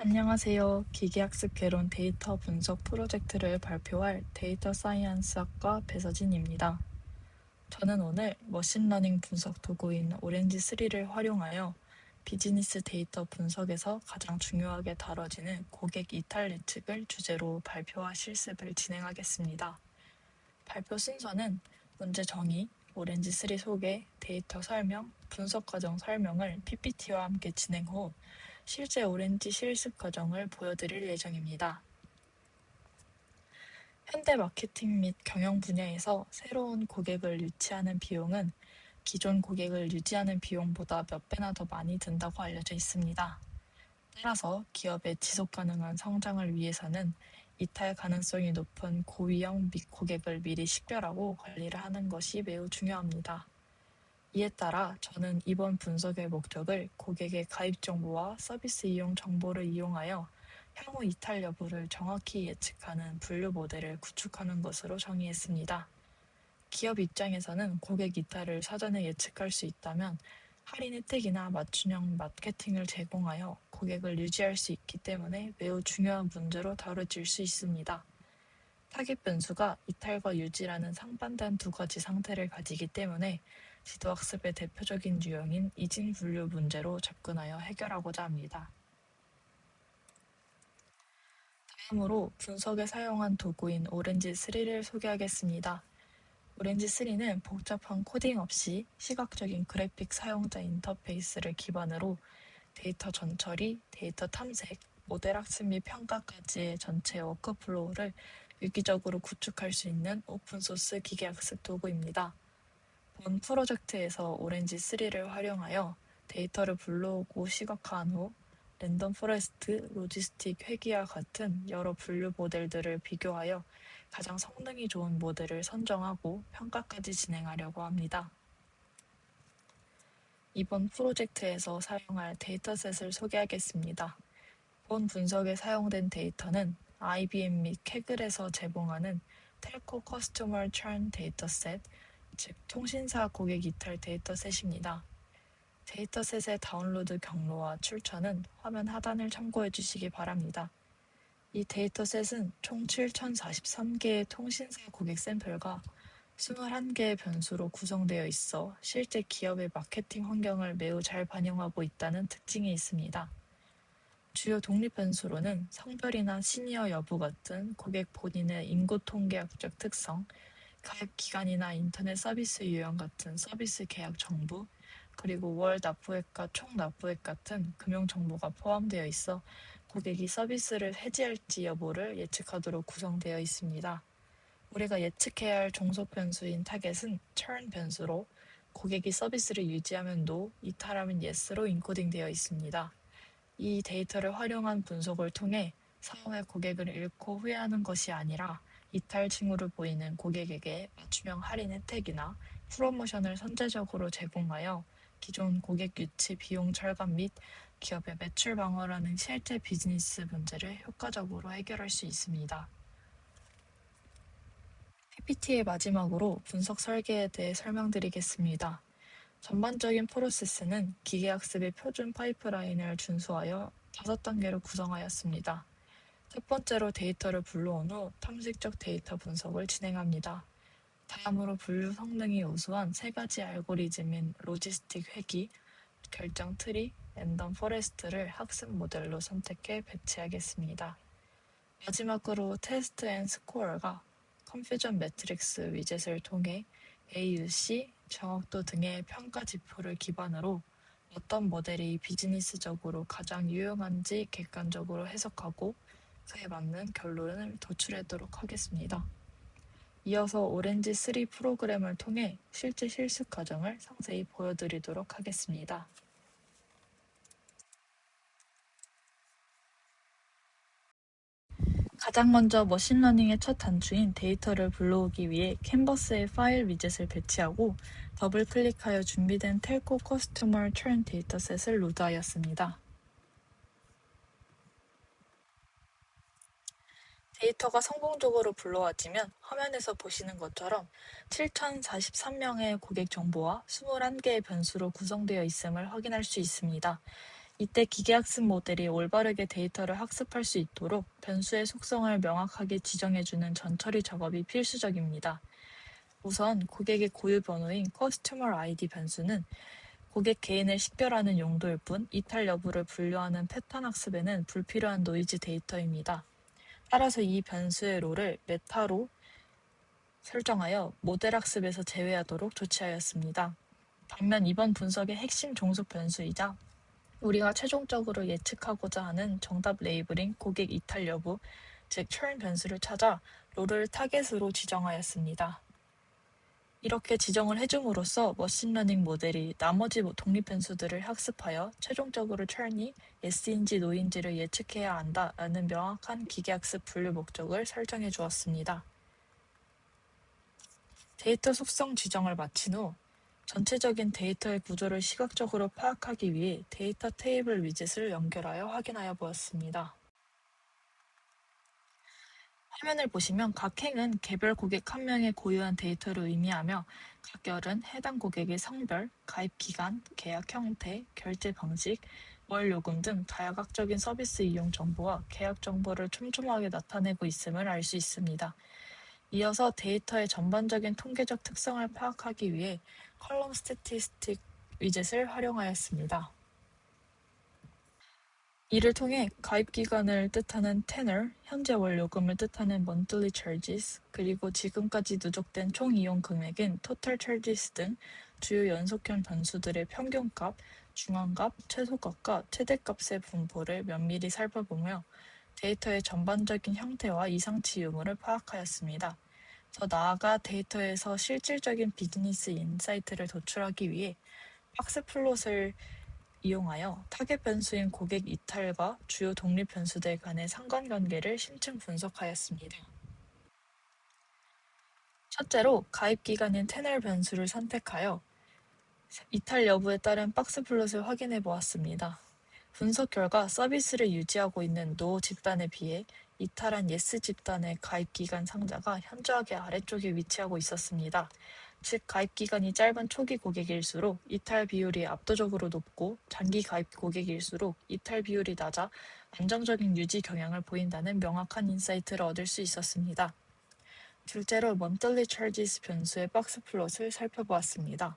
안녕하세요. 기계학습 개론 데이터 분석 프로젝트를 발표할 데이터 사이언스 학과 배서진입니다. 저는 오늘 머신러닝 분석 도구인 오렌지3를 활용하여 비즈니스 데이터 분석에서 가장 중요하게 다뤄지는 고객 이탈 예측을 주제로 발표와 실습을 진행하겠습니다. 발표 순서는 문제 정의, 오렌지3 소개, 데이터 설명, 분석 과정 설명을 PPT와 함께 진행 후 실제 오렌지 실습 과정을 보여드릴 예정입니다. 현대 마케팅 및 경영 분야에서 새로운 고객을 유치하는 비용은 기존 고객을 유지하는 비용보다 몇 배나 더 많이 든다고 알려져 있습니다. 따라서 기업의 지속 가능한 성장을 위해서는 이탈 가능성이 높은 고위험 및 고객을 미리 식별하고 관리를 하는 것이 매우 중요합니다. 이에 따라 저는 이번 분석의 목적을 고객의 가입 정보와 서비스 이용 정보를 이용하여 향후 이탈 여부를 정확히 예측하는 분류 모델을 구축하는 것으로 정의했습니다. 기업 입장에서는 고객 이탈을 사전에 예측할 수 있다면 할인 혜택이나 맞춤형 마케팅을 제공하여 고객을 유지할 수 있기 때문에 매우 중요한 문제로 다뤄질 수 있습니다. 타깃 변수가 이탈과 유지라는 상반된 두 가지 상태를 가지기 때문에 지도학습의 대표적인 유형인 이진 분류 문제로 접근하여 해결하고자 합니다. 다음으로 분석에 사용한 도구인 오렌지3를 소개하겠습니다. 오렌지3는 복잡한 코딩 없이 시각적인 그래픽 사용자 인터페이스를 기반으로 데이터 전처리, 데이터 탐색, 모델 학습 및 평가까지의 전체 워크플로우를 유기적으로 구축할 수 있는 오픈소스 기계학습 도구입니다. 본 프로젝트에서 오렌지3를 활용하여 데이터를 불러오고 시각화한 후 랜덤 포레스트, 로지스틱 회귀와 같은 여러 분류 모델들을 비교하여 가장 성능이 좋은 모델을 선정하고 평가까지 진행하려고 합니다. 이번 프로젝트에서 사용할 데이터셋을 소개하겠습니다. 본 분석에 사용된 데이터는 IBM 및 캐글에서 제공하는 텔코 커스터머 churn 데이터셋, 즉 통신사 고객 이탈 데이터셋입니다. 데이터셋의 다운로드 경로와 출처는 화면 하단을 참고해 주시기 바랍니다. 이 데이터셋은 총 7,043개의 통신사 고객 샘플과 21개의 변수로 구성되어 있어 실제 기업의 마케팅 환경을 매우 잘 반영하고 있다는 특징이 있습니다. 주요 독립 변수로는 성별이나 시니어 여부 같은 고객 본인의 인구 통계학적 특성, 가입 기간이나 인터넷 서비스 유형 같은 서비스 계약 정보, 그리고 월 납부액과 총 납부액 같은 금융 정보가 포함되어 있어 고객이 서비스를 해지할지 여부를 예측하도록 구성되어 있습니다. 우리가 예측해야 할 종속 변수인 타겟은 churn 변수로 고객이 서비스를 유지하면 no, 이탈하면 yes로 인코딩되어 있습니다. 이 데이터를 활용한 분석을 통해 사후에 고객을 잃고 후회하는 것이 아니라 이탈 징후를 보이는 고객에게 맞춤형 할인 혜택이나 프로모션을 선제적으로 제공하여 기존 고객 유치 비용 절감 및 기업의 매출 방어라는 실제 비즈니스 문제를 효과적으로 해결할 수 있습니다. PPT의 마지막으로 분석 설계에 대해 설명드리겠습니다. 전반적인 프로세스는 기계학습의 표준 파이프라인을 준수하여 5단계로 구성하였습니다. 첫 번째로 데이터를 불러온 후 탐색적 데이터 분석을 진행합니다. 다음으로 분류 성능이 우수한 세 가지 알고리즘인 로지스틱 회귀, 결정 트리, 랜덤 포레스트를 학습 모델로 선택해 배치하겠습니다. 마지막으로 테스트 앤 스코어가 컨퓨전 매트릭스 위젯을 통해 AUC, 정확도 등의 평가 지표를 기반으로 어떤 모델이 비즈니스적으로 가장 유용한지 객관적으로 해석하고 그에 맞는 결론을 도출하도록 하겠습니다. 이어서 오렌지3 프로그램을 통해 실제 실습 과정을 상세히 보여드리도록 하겠습니다. 가장 먼저 머신러닝의 첫 단추인 데이터를 불러오기 위해 캔버스에 파일 위젯을 배치하고 더블 클릭하여 준비된 텔코 커스터머 churn 데이터셋을 로드하였습니다. 데이터가 성공적으로 불러와지면 화면에서 보시는 것처럼 7,043명의 고객 정보와 21개의 변수로 구성되어 있음을 확인할 수 있습니다. 이때 기계학습 모델이 올바르게 데이터를 학습할 수 있도록 변수의 속성을 명확하게 지정해주는 전처리 작업이 필수적입니다. 우선 고객의 고유 번호인 Customer ID 변수는 고객 개인을 식별하는 용도일 뿐 이탈 여부를 분류하는 패턴 학습에는 불필요한 노이즈 데이터입니다. 따라서 이 변수의 롤을 메타로 설정하여 모델 학습에서 제외하도록 조치하였습니다. 반면 이번 분석의 핵심 종속 변수이자 우리가 최종적으로 예측하고자 하는 정답 레이블인 고객 이탈 여부, 즉 churn 변수를 찾아 롤을 타겟으로 지정하였습니다. 이렇게 지정을 해줌으로써 머신러닝 모델이 나머지 독립 변수들을 학습하여 최종적으로 churn이 yes인지 no인지를 예측해야 한다라는 명확한 기계학습 분류 목적을 설정해 주었습니다. 데이터 속성 지정을 마친 후 전체적인 데이터의 구조를 시각적으로 파악하기 위해 데이터 테이블 위젯을 연결하여 확인하여 보았습니다. 화면을 보시면 각 행은 개별 고객 한 명의 고유한 데이터를 의미하며 각 열은 해당 고객의 성별, 가입 기간, 계약 형태, 결제 방식, 월 요금 등 다각적인 서비스 이용 정보와 계약 정보를 촘촘하게 나타내고 있음을 알 수 있습니다. 이어서 데이터의 전반적인 통계적 특성을 파악하기 위해 컬럼 스태티스틱 위젯을 활용하였습니다. 이를 통해 가입 기간을 뜻하는 tenor, 현재 월 요금을 뜻하는 monthly charges, 그리고 지금까지 누적된 총 이용 금액인 total charges 등 주요 연속형 변수들의 평균값, 중앙값, 최소값과 최대값의 분포를 면밀히 살펴보며 데이터의 전반적인 형태와 이상치 유무를 파악하였습니다. 더 나아가 데이터에서 실질적인 비즈니스 인사이트를 도출하기 위해 박스 플롯을 이용하여 타겟 변수인 고객 이탈과 주요 독립 변수들 간의 상관관계를 심층 분석하였습니다. 첫째로 가입 기간인 테너 변수를 선택하여 이탈 여부에 따른 박스 플롯을 확인해 보았습니다. 분석 결과 서비스를 유지하고 있는 노 집단에 비해 이탈한 예스 집단의 가입 기간 상자가 현저하게 아래쪽에 위치하고 있었습니다. 즉 가입 기간이 짧은 초기 고객일수록 이탈 비율이 압도적으로 높고 장기 가입 고객일수록 이탈 비율이 낮아 안정적인 유지 경향을 보인다는 명확한 인사이트를 얻을 수 있었습니다. 둘째로 monthly charges 변수의 박스 플롯을 살펴보았습니다.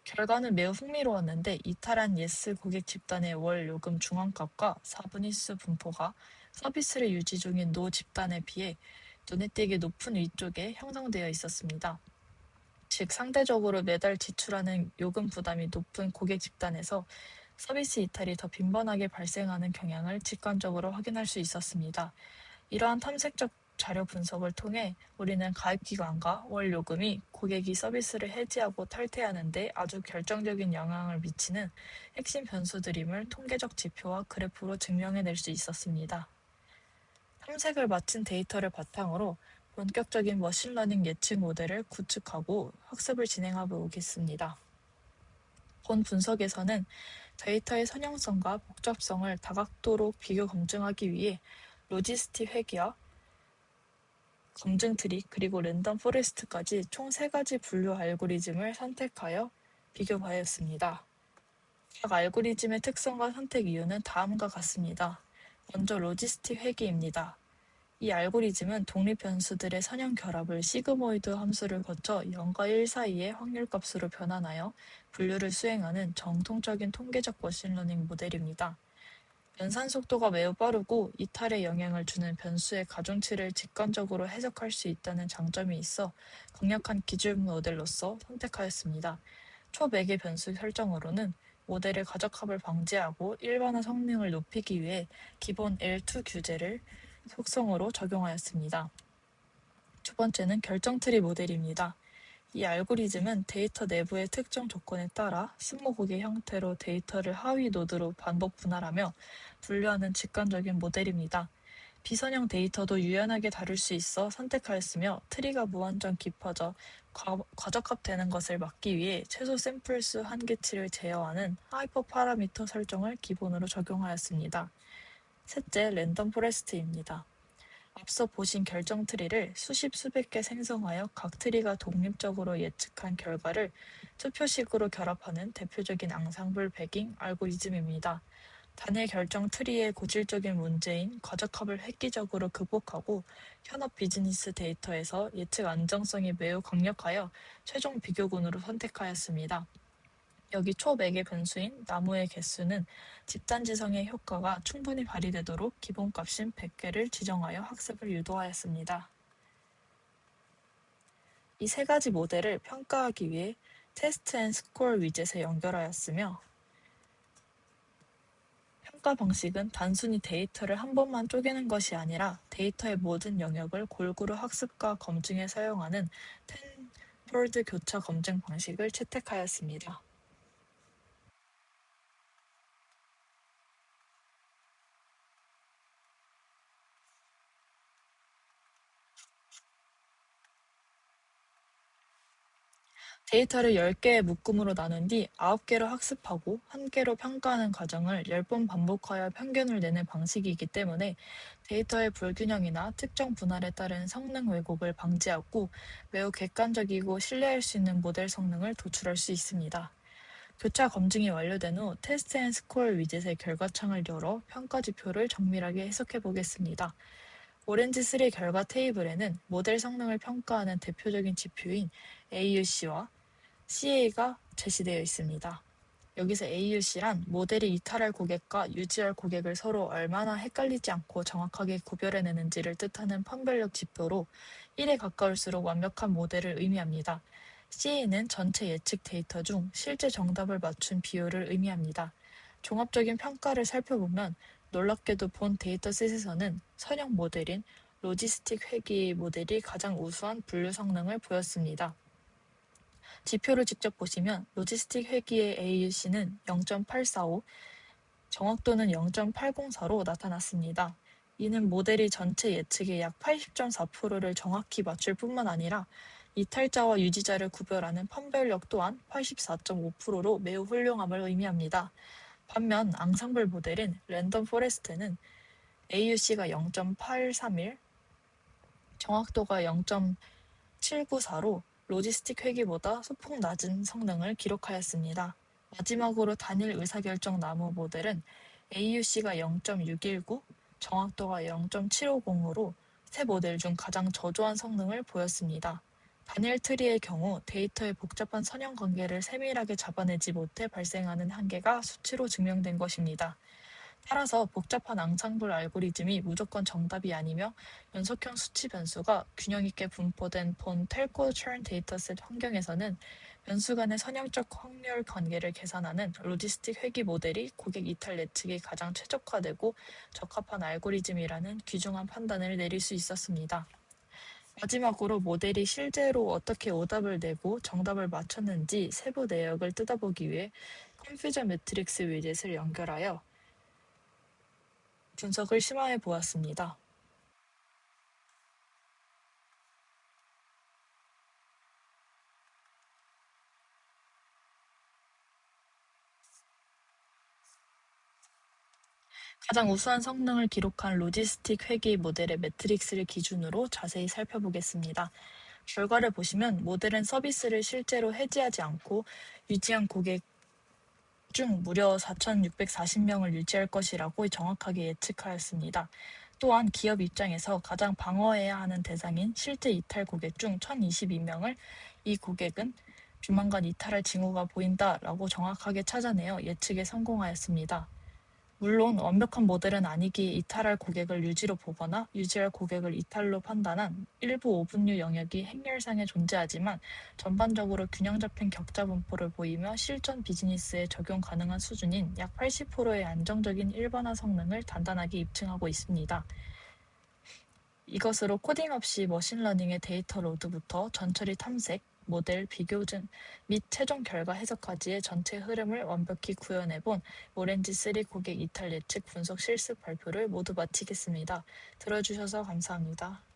결과는 매우 흥미로웠는데 이탈한 예스 고객 집단의 월 요금 중앙값과 4분의 수 분포가 서비스를 유지 중인 노 집단에 비해 눈에 띄게 높은 위쪽에 형성되어 있었습니다. 즉 상대적으로 매달 지출하는 요금 부담이 높은 고객 집단에서 서비스 이탈이 더 빈번하게 발생하는 경향을 직관적으로 확인할 수 있었습니다. 이러한 탐색적 자료 분석을 통해 우리는 가입 기간과 월 요금이 고객이 서비스를 해지하고 탈퇴하는 데 아주 결정적인 영향을 미치는 핵심 변수들임을 통계적 지표와 그래프로 증명해낼 수 있었습니다. 탐색을 마친 데이터를 바탕으로 본격적인 머신러닝 예측 모델을 구축하고 학습을 진행해 보겠습니다. 본 분석에서는 데이터의 선형성과 복잡성을 다각도로 비교 검증하기 위해 로지스틱 회귀와 검증 트리 그리고 랜덤 포레스트까지 총 3가지 분류 알고리즘을 선택하여 비교하였습니다. 각 알고리즘의 특성과 선택 이유는 다음과 같습니다. 먼저 로지스틱 회귀입니다. 이 알고리즘은 독립 변수들의 선형 결합을 시그모이드 함수를 거쳐 0과 1 사이의 확률값으로 변환하여 분류를 수행하는 정통적인 통계적 머신러닝 모델입니다. 연산 속도가 매우 빠르고 이탈에 영향을 주는 변수의 가중치를 직관적으로 해석할 수 있다는 장점이 있어 강력한 기준 모델로서 선택하였습니다. 초매개 변수 설정으로는 모델의 가적합을 방지하고 일반화 성능을 높이기 위해 기본 L2 규제를 속성으로 적용하였습니다. 두 번째는 결정트리 모델입니다. 이 알고리즘은 데이터 내부의 특정 조건에 따라 스무고개 형태로 데이터를 하위 노드로 반복 분할하며 분류하는 직관적인 모델입니다. 비선형 데이터도 유연하게 다룰 수 있어 선택하였으며 트리가 무한정 깊어져 과적합되는 것을 막기 위해 최소 샘플 수 한계치를 제어하는 하이퍼 파라미터 설정을 기본으로 적용하였습니다. 셋째, 랜덤 포레스트입니다. 앞서 보신 결정 트리를 수십 수백 개 생성하여 각 트리가 독립적으로 예측한 결과를 투표식으로 결합하는 대표적인 앙상블 배깅 알고리즘입니다. 단일 결정 트리의 고질적인 문제인 과적합을 획기적으로 극복하고 현업 비즈니스 데이터에서 예측 안정성이 매우 강력하여 최종 비교군으로 선택하였습니다. 여기 초매개 변수인 나무의 개수는 집단지성의 효과가 충분히 발휘되도록 기본값인 100개를 지정하여 학습을 유도하였습니다. 이 세 가지 모델을 평가하기 위해 테스트 앤 스코어 위젯에 연결하였으며 평가 방식은 단순히 데이터를 한 번만 쪼개는 것이 아니라 데이터의 모든 영역을 골고루 학습과 검증에 사용하는 텐폴드 교차 검증 방식을 채택하였습니다. 데이터를 10개의 묶음으로 나눈 뒤 9개로 학습하고 1개로 평가하는 과정을 10번 반복하여 평균을 내는 방식이기 때문에 데이터의 불균형이나 특정 분할에 따른 성능 왜곡을 방지하고 매우 객관적이고 신뢰할 수 있는 모델 성능을 도출할 수 있습니다. 교차 검증이 완료된 후 테스트 앤 스코어 위젯의 결과창을 열어 평가 지표를 정밀하게 해석해 보겠습니다. 오렌지3 결과 테이블에는 모델 성능을 평가하는 대표적인 지표인 AUC와 CA가 제시되어 있습니다. 여기서 AUC란 모델이 이탈할 고객과 유지할 고객을 서로 얼마나 헷갈리지 않고 정확하게 구별해내는지를 뜻하는 판별력 지표로 1에 가까울수록 완벽한 모델을 의미합니다. CA는 전체 예측 데이터 중 실제 정답을 맞춘 비율을 의미합니다. 종합적인 평가를 살펴보면 놀랍게도 본 데이터셋에서는 선형 모델인 로지스틱 회계 모델이 가장 우수한 분류 성능을 보였습니다. 지표를 직접 보시면 로지스틱 회계의 AUC는 0.845, 정확도는 0.804로 나타났습니다. 이는 모델이 전체 예측의 약 80.4%를 정확히 맞출 뿐만 아니라 이탈자와 유지자를 구별하는 판별력 또한 84.5%로 매우 훌륭함을 의미합니다. 반면 앙상블 모델인 랜덤 포레스트는 AUC가 0.831, 정확도가 0.794로 로지스틱 회계보다 소폭 낮은 성능을 기록하였습니다. 마지막으로 단일 의사결정 나무 모델은 AUC가 0.619, 정확도가 0.750으로 세 모델 중 가장 저조한 성능을 보였습니다. 단일 트리의 경우 데이터의 복잡한 선형 관계를 세밀하게 잡아내지 못해 발생하는 한계가 수치로 증명된 것입니다. 따라서 복잡한 앙상블 알고리즘이 무조건 정답이 아니며 연속형 수치 변수가 균형 있게 분포된 본 텔코 churn 데이터셋 환경에서는 변수 간의 선형적 확률 관계를 계산하는 로지스틱 회귀 모델이 고객 이탈 예측에 가장 최적화되고 적합한 알고리즘이라는 귀중한 판단을 내릴 수 있었습니다. 마지막으로 모델이 실제로 어떻게 오답을 내고 정답을 맞췄는지 세부 내역을 뜯어보기 위해 컨퓨전 매트릭스 위젯을 연결하여 분석을 심화해 보았습니다. 가장 우수한 성능을 기록한 로지스틱 회계 모델의 매트릭스를 기준으로 자세히 살펴보겠습니다. 결과를 보시면 모델은 서비스를 실제로 해지하지 않고 유지한 고객 중 무려 4,640명을 유지할 것이라고 정확하게 예측하였습니다. 또한 기업 입장에서 가장 방어해야 하는 대상인 실제 이탈 고객 중 1,022명을 이 고객은 조만간 이탈할 징후가 보인다라고 정확하게 찾아내어 예측에 성공하였습니다. 물론 완벽한 모델은 아니기에 이탈할 고객을 유지로 보거나 유지할 고객을 이탈로 판단한 일부 오분류 영역이 행렬상에 존재하지만 전반적으로 균형 잡힌 격자 분포를 보이며 실전 비즈니스에 적용 가능한 수준인 약 80%의 안정적인 일반화 성능을 단단하게 입증하고 있습니다. 이것으로 코딩 없이 머신러닝의 데이터 로드부터 전처리 탐색, 모델 비교증 및 최종 결과 해석까지의 전체 흐름을 완벽히 구현해본 오렌지3 고객 이탈 예측 분석 실습 발표를 모두 마치겠습니다. 들어주셔서 감사합니다.